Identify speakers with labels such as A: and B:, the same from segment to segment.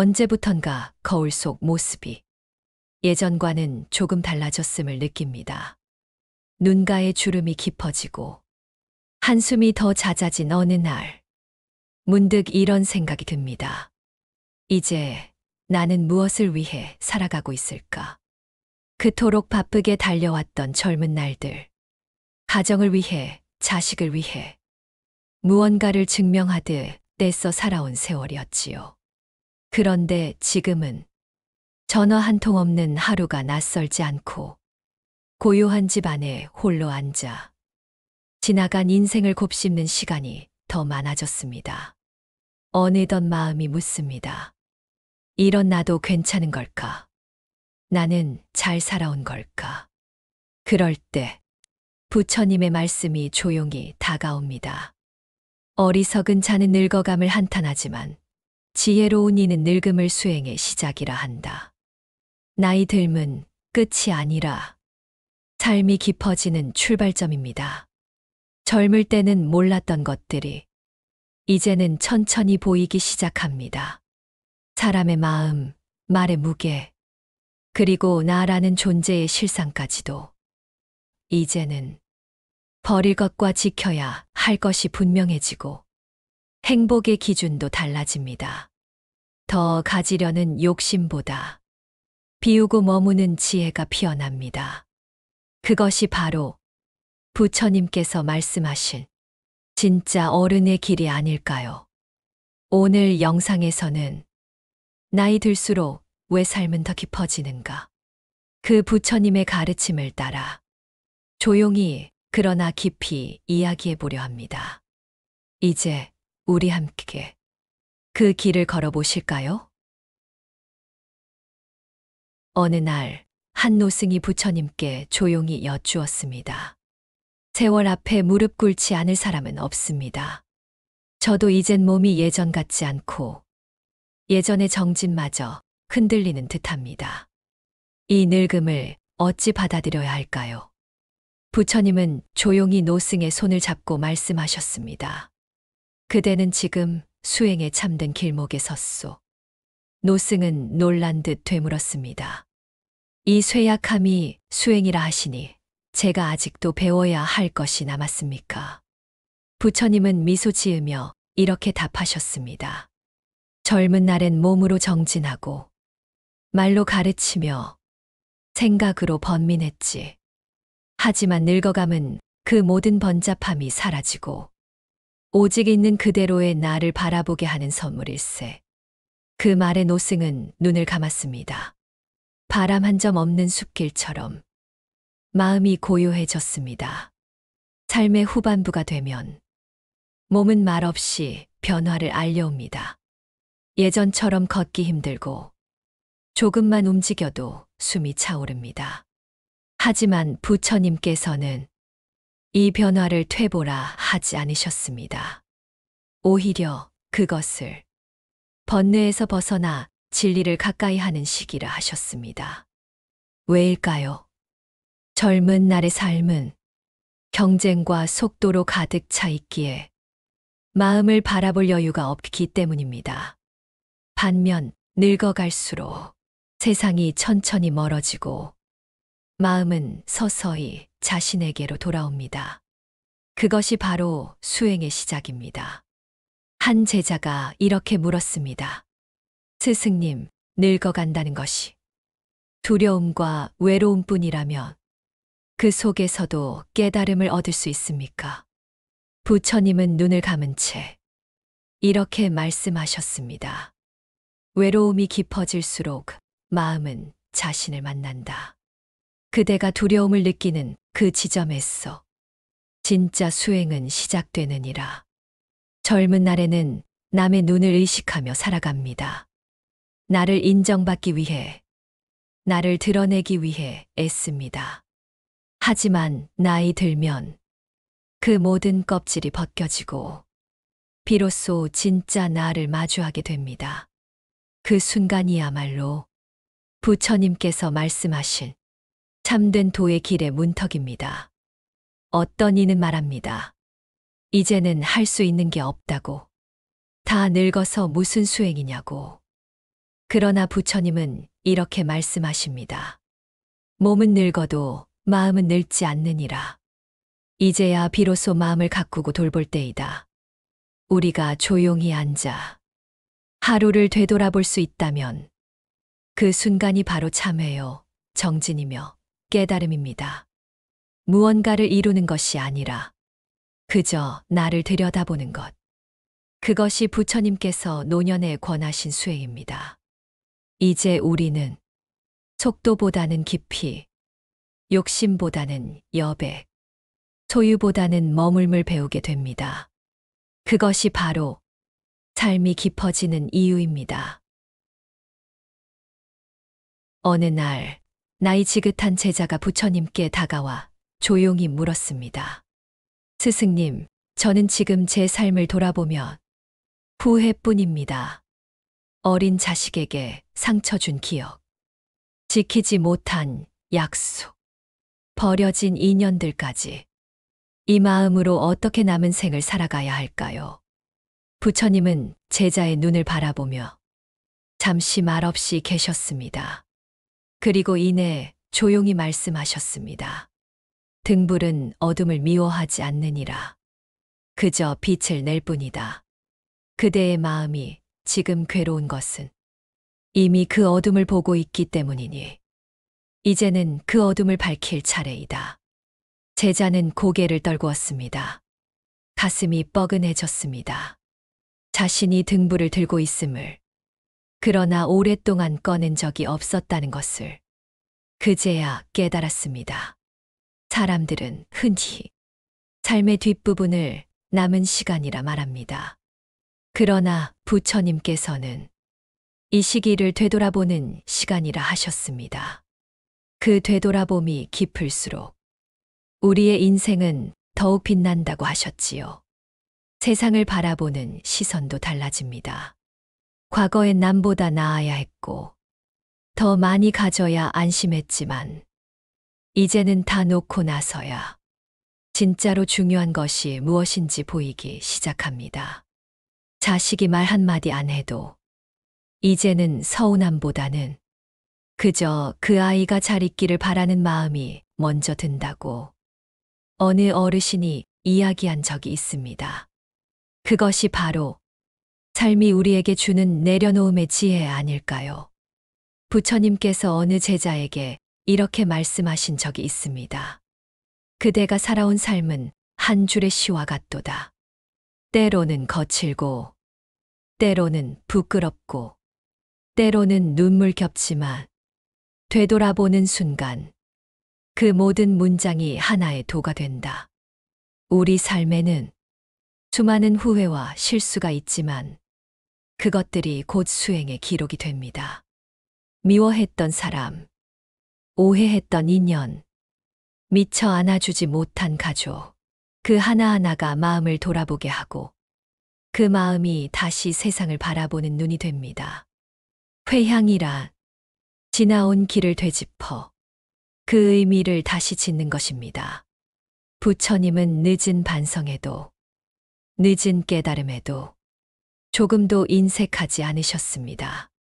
A: 언제부턴가 거울 속 모습이 예전과는 조금 달라졌음을 느낍니다. 눈가의 주름이 깊어지고 한숨이 더 잦아진 어느 날, 문득 이런 생각이 듭니다. 이제 나는 무엇을 위해 살아가고 있을까? 그토록 바쁘게 달려왔던 젊은 날들, 가정을 위해, 자식을 위해, 무언가를 증명하듯 떼써 살아온 세월이었지요. 그런데 지금은 전화 한 통 없는 하루가 낯설지 않고 고요한 집 안에 홀로 앉아 지나간 인생을 곱씹는 시간이 더 많아졌습니다. 어느덧 마음이 묻습니다. 이런 나도 괜찮은 걸까? 나는 잘 살아온 걸까? 그럴 때 부처님의 말씀이 조용히 다가옵니다. 어리석은 자는 늙어감을 한탄하지만 지혜로운 이는 늙음을 수행의 시작이라 한다. 나이 듦은 끝이 아니라 삶이 깊어지는 출발점입니다. 젊을 때는 몰랐던 것들이 이제는 천천히 보이기 시작합니다. 사람의 마음, 말의 무게, 그리고 나라는 존재의 실상까지도. 이제는 버릴 것과 지켜야 할 것이 분명해지고 행복의 기준도 달라집니다. 더 가지려는 욕심보다 비우고 머무는 지혜가 피어납니다. 그것이 바로 부처님께서 말씀하신 진짜 어른의 길이 아닐까요? 오늘 영상에서는 나이 들수록 왜 삶은 더 깊어지는가? 그 부처님의 가르침을 따라 조용히 그러나 깊이 이야기해 보려 합니다. 이제 우리 함께 그 길을 걸어보실까요? 어느 날 한 노승이 부처님께 조용히 여쭈었습니다. 세월 앞에 무릎 꿇지 않을 사람은 없습니다. 저도 이젠 몸이 예전 같지 않고 예전의 정진마저 흔들리는 듯합니다. 이 늙음을 어찌 받아들여야 할까요? 부처님은 조용히 노승의 손을 잡고 말씀하셨습니다. 그대는 지금 수행에 참된 길목에 섰소. 노승은 놀란 듯 되물었습니다. 이 쇠약함이 수행이라 하시니 제가 아직도 배워야 할 것이 남았습니까? 부처님은 미소 지으며 이렇게 답하셨습니다. 젊은 날엔 몸으로 정진하고 말로 가르치며 생각으로 번민했지. 하지만 늙어감은 그 모든 번잡함이 사라지고 오직 있는 그대로의 나를 바라보게 하는 선물일세. 그 말에 노승은 눈을 감았습니다. 바람 한 점 없는 숲길처럼 마음이 고요해졌습니다. 삶의 후반부가 되면 몸은 말없이 변화를 알려옵니다. 예전처럼 걷기 힘들고 조금만 움직여도 숨이 차오릅니다. 하지만 부처님께서는 이 변화를 퇴보라 하지 않으셨습니다. 오히려 그것을 번뇌에서 벗어나 진리를 가까이 하는 시기라 하셨습니다. 왜일까요? 젊은 날의 삶은 경쟁과 속도로 가득 차 있기에 마음을 바라볼 여유가 없기 때문입니다. 반면 늙어갈수록 세상이 천천히 멀어지고 마음은 서서히 자신에게로 돌아옵니다. 그것이 바로 수행의 시작입니다. 한 제자가 이렇게 물었습니다. 스승님, 늙어간다는 것이 두려움과 외로움뿐이라면 그 속에서도 깨달음을 얻을 수 있습니까? 부처님은 눈을 감은 채 이렇게 말씀하셨습니다. 외로움이 깊어질수록 마음은 자신을 만난다. 그대가 두려움을 느끼는 그 지점에서 진짜 수행은 시작되느니라. 젊은 날에는 남의 눈을 의식하며 살아갑니다. 나를 인정받기 위해, 나를 드러내기 위해 애씁니다. 하지만 나이 들면 그 모든 껍질이 벗겨지고 비로소 진짜 나를 마주하게 됩니다. 그 순간이야말로 부처님께서 말씀하신 참된 도의 길의 문턱입니다. 어떤 이는 말합니다. 이제는 할 수 있는 게 없다고. 다 늙어서 무슨 수행이냐고. 그러나 부처님은 이렇게 말씀하십니다. 몸은 늙어도 마음은 늙지 않느니라. 이제야 비로소 마음을 가꾸고 돌볼 때이다. 우리가 조용히 앉아 하루를 되돌아볼 수 있다면 그 순간이 바로 참회요, 정진이며 깨달음입니다. 무언가를 이루는 것이 아니라 그저 나를 들여다보는 것. 그것이 부처님께서 노년에 권하신 수행입니다. 이제 우리는 속도보다는 깊이, 욕심보다는 여백, 소유보다는 머물물 배우게 됩니다. 그것이 바로 삶이 깊어지는 이유입니다. 어느 날, 나이 지긋한 제자가 부처님께 다가와 조용히 물었습니다. 스승님, 저는 지금 제 삶을 돌아보며 후회뿐입니다. 어린 자식에게 상처 준 기억, 지키지 못한 약속, 버려진 인연들까지 이 마음으로 어떻게 남은 생을 살아가야 할까요? 부처님은 제자의 눈을 바라보며 잠시 말없이 계셨습니다. 그리고 이내 조용히 말씀하셨습니다. 등불은 어둠을 미워하지 않느니라. 그저 빛을 낼 뿐이다. 그대의 마음이 지금 괴로운 것은 이미 그 어둠을 보고 있기 때문이니 이제는 그 어둠을 밝힐 차례이다. 제자는 고개를 떨구었습니다. 가슴이 뻐근해졌습니다. 자신이 등불을 들고 있음을, 그러나 오랫동안 꺼낸 적이 없었다는 것을 그제야 깨달았습니다. 사람들은 흔히 삶의 뒷부분을 남은 시간이라 말합니다. 그러나 부처님께서는 이 시기를 되돌아보는 시간이라 하셨습니다. 그 되돌아봄이 깊을수록 우리의 인생은 더욱 빛난다고 하셨지요. 세상을 바라보는 시선도 달라집니다. 과거엔 남보다 나아야 했고 더 많이 가져야 안심했지만 이제는 다 놓고 나서야 진짜로 중요한 것이 무엇인지 보이기 시작합니다. 자식이 말 한마디 안 해도 이제는 서운함보다는 그저 그 아이가 잘 있기를 바라는 마음이 먼저 든다고 어느 어르신이 이야기한 적이 있습니다. 그것이 바로 삶이 우리에게 주는 내려놓음의 지혜 아닐까요? 부처님께서 어느 제자에게 이렇게 말씀하신 적이 있습니다. 그대가 살아온 삶은 한 줄의 시와 같도다. 때로는 거칠고, 때로는 부끄럽고, 때로는 눈물겹지만 되돌아보는 순간 그 모든 문장이 하나의 도가 된다. 우리 삶에는 수많은 후회와 실수가 있지만 그것들이 곧 수행의 기록이 됩니다. 미워했던 사람, 오해했던 인연, 미처 안아주지 못한 가족, 그 하나하나가 마음을 돌아보게 하고 그 마음이 다시 세상을 바라보는 눈이 됩니다. 회향이란 지나온 길을 되짚어 그 의미를 다시 짓는 것입니다. 부처님은 늦은 반성에도 늦은 깨달음에도 조금도 인색하지 않으셨습니다.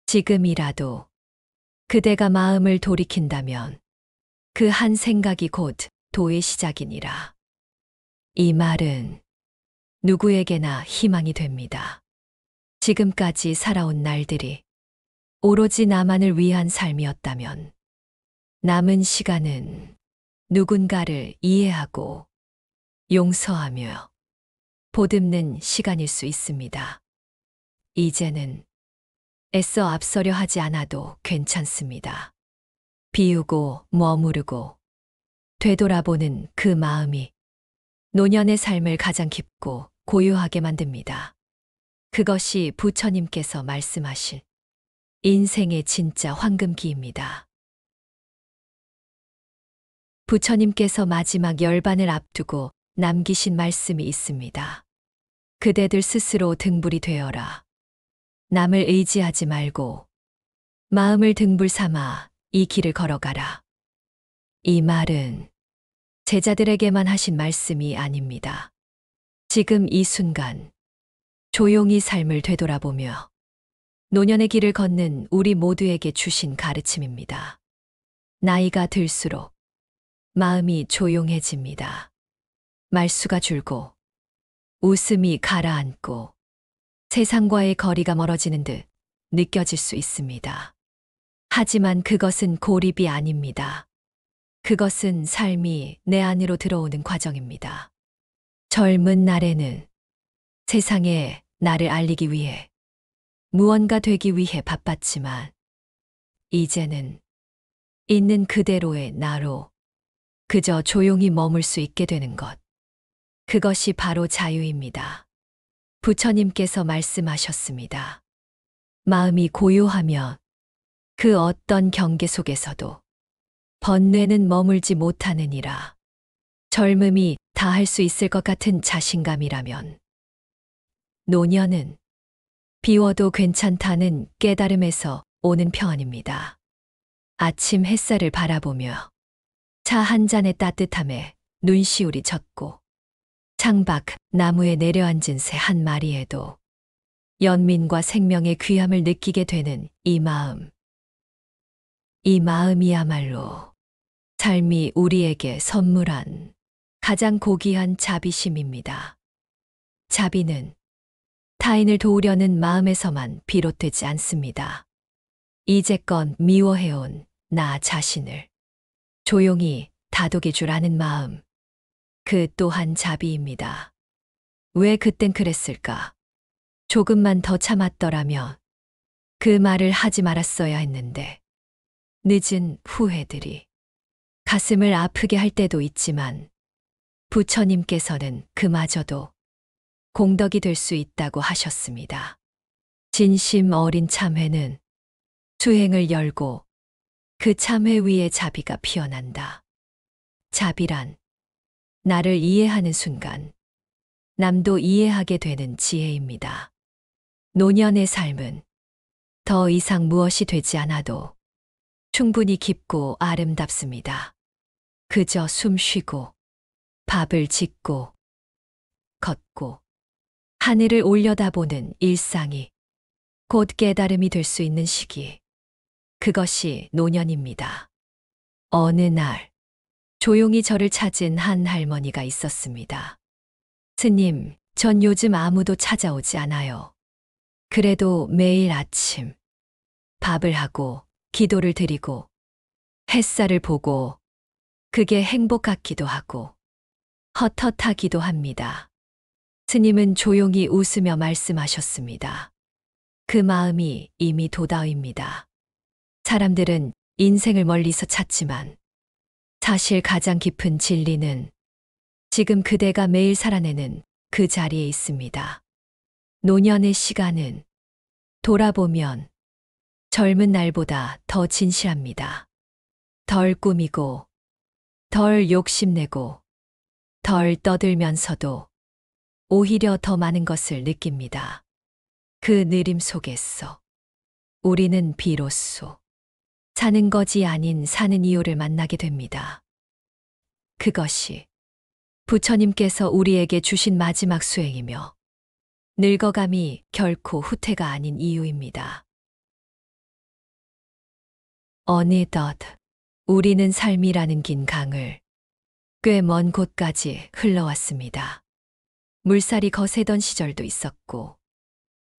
A: 지금이라도 그대가 마음을 돌이킨다면 그 한 생각이 곧 도의 시작이니라. 이 말은 누구에게나 희망이 됩니다. 지금까지 살아온 날들이 오로지 나만을 위한 삶이었다면 남은 시간은 누군가를 이해하고 용서하며 보듬는 시간일 수 있습니다. 이제는 애써 앞서려 하지 않아도 괜찮습니다. 비우고 머무르고 되돌아보는 그 마음이 노년의 삶을 가장 깊고 고요하게 만듭니다. 그것이 부처님께서 말씀하신 인생의 진짜 황금기입니다. 부처님께서 마지막 열반을 앞두고 남기신 말씀이 있습니다. 그대들 스스로 등불이 되어라. 남을 의지하지 말고 마음을 등불 삼아 이 길을 걸어가라. 이 말은 제자들에게만 하신 말씀이 아닙니다. 지금 이 순간 조용히 삶을 되돌아보며 노년의 길을 걷는 우리 모두에게 주신 가르침입니다. 나이가 들수록 마음이 조용해집니다. 말수가 줄고 웃음이 가라앉고 세상과의 거리가 멀어지는 듯 느껴질 수 있습니다. 하지만 그것은 고립이 아닙니다. 그것은 삶이 내 안으로 들어오는 과정입니다. 젊은 날에는 세상에 나를 알리기 위해 무언가 되기 위해 바빴지만 이제는 있는 그대로의 나로 그저 조용히 머물 수 있게 되는 것. 그것이 바로 자유입니다. 부처님께서 말씀하셨습니다. 마음이 고요하면 그 어떤 경계 속에서도 번뇌는 머물지 못하느니라. 젊음이 다 할 수 있을 것 같은 자신감이라면 노년은 비워도 괜찮다는 깨달음에서 오는 평안입니다. 아침 햇살을 바라보며 차 한 잔의 따뜻함에 눈시울이 젖고 창밖 나무에 내려앉은 새 한 마리에도 연민과 생명의 귀함을 느끼게 되는 이 마음. 이 마음이야말로 삶이 우리에게 선물한 가장 고귀한 자비심입니다. 자비는 타인을 도우려는 마음에서만 비롯되지 않습니다. 이제껏 미워해온 나 자신을 조용히 다독여 주라는 마음. 그 또한 자비입니다. 왜 그땐 그랬을까? 조금만 더 참았더라면 그 말을 하지 말았어야 했는데. 늦은 후회들이 가슴을 아프게 할 때도 있지만 부처님께서는 그마저도 공덕이 될 수 있다고 하셨습니다. 진심 어린 참회는 수행을 열고 그 참회 위에 자비가 피어난다. 자비란 나를 이해하는 순간 남도 이해하게 되는 지혜입니다. 노년의 삶은 더 이상 무엇이 되지 않아도 충분히 깊고 아름답습니다. 그저 숨 쉬고 밥을 짓고 걷고 하늘을 올려다보는 일상이 곧 깨달음이 될 수 있는 시기. 그것이 노년입니다. 어느 날 조용히 저를 찾은 한 할머니가 있었습니다. 스님, 전 요즘 아무도 찾아오지 않아요. 그래도 매일 아침 밥을 하고 기도를 드리고 햇살을 보고 그게 행복 같기도 하고 헛헛하기도 합니다. 스님은 조용히 웃으며 말씀하셨습니다. 그 마음이 이미 도다입니다. 사람들은 인생을 멀리서 찾지만 사실 가장 깊은 진리는 지금 그대가 매일 살아내는 그 자리에 있습니다. 노년의 시간은 돌아보면 젊은 날보다 더 진실합니다. 덜 꾸미고, 덜 욕심내고, 덜 떠들면서도 오히려 더 많은 것을 느낍니다. 그 느림 속에서 우리는 비로소 사는 것이 아닌 사는 이유를 만나게 됩니다. 그것이 부처님께서 우리에게 주신 마지막 수행이며 늙어감이 결코 후퇴가 아닌 이유입니다. 어느덧 우리는 삶이라는 긴 강을 꽤 먼 곳까지 흘러왔습니다. 물살이 거세던 시절도 있었고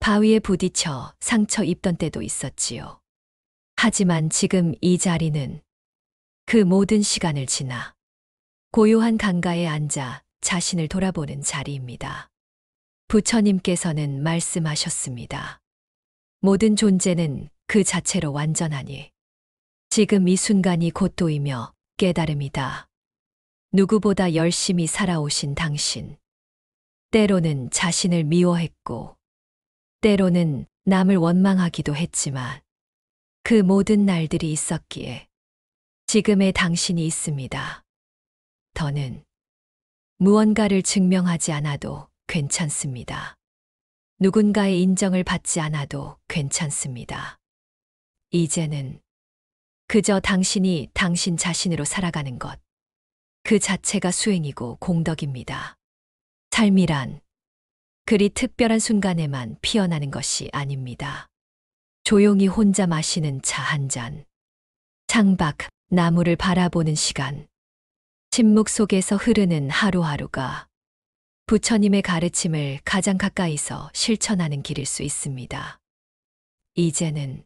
A: 바위에 부딪혀 상처 입던 때도 있었지요. 하지만 지금 이 자리는 그 모든 시간을 지나 고요한 강가에 앉아 자신을 돌아보는 자리입니다. 부처님께서는 말씀하셨습니다. 모든 존재는 그 자체로 완전하니 지금 이 순간이 고토이며 깨달음이다. 누구보다 열심히 살아오신 당신. 때로는 자신을 미워했고, 때로는 남을 원망하기도 했지만 그 모든 날들이 있었기에 지금의 당신이 있습니다. 더는 무언가를 증명하지 않아도 괜찮습니다. 누군가의 인정을 받지 않아도 괜찮습니다. 이제는 그저 당신이 당신 자신으로 살아가는 것. 그 자체가 수행이고 공덕입니다. 삶이란 그리 특별한 순간에만 피어나는 것이 아닙니다. 조용히 혼자 마시는 차 한 잔. 창밖, 나무를 바라보는 시간. 침묵 속에서 흐르는 하루하루가 부처님의 가르침을 가장 가까이서 실천하는 길일 수 있습니다. 이제는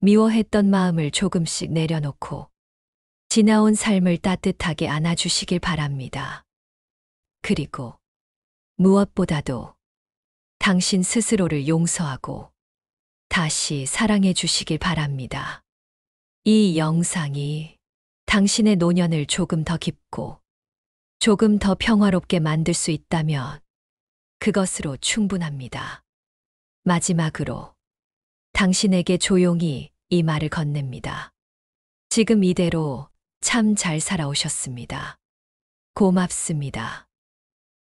A: 미워했던 마음을 조금씩 내려놓고 지나온 삶을 따뜻하게 안아주시길 바랍니다. 그리고 무엇보다도 당신 스스로를 용서하고 다시 사랑해 주시길 바랍니다. 이 영상이 당신의 노년을 조금 더 깊고 조금 더 평화롭게 만들 수 있다면 그것으로 충분합니다. 마지막으로 당신에게 조용히 이 말을 건넵니다. 지금 이대로 참 잘 살아오셨습니다. 고맙습니다.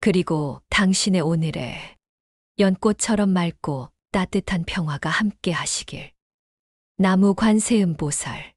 A: 그리고 당신의 오늘에 연꽃처럼 맑고 따뜻한 평화가 함께 하시길. 나무 관세음보살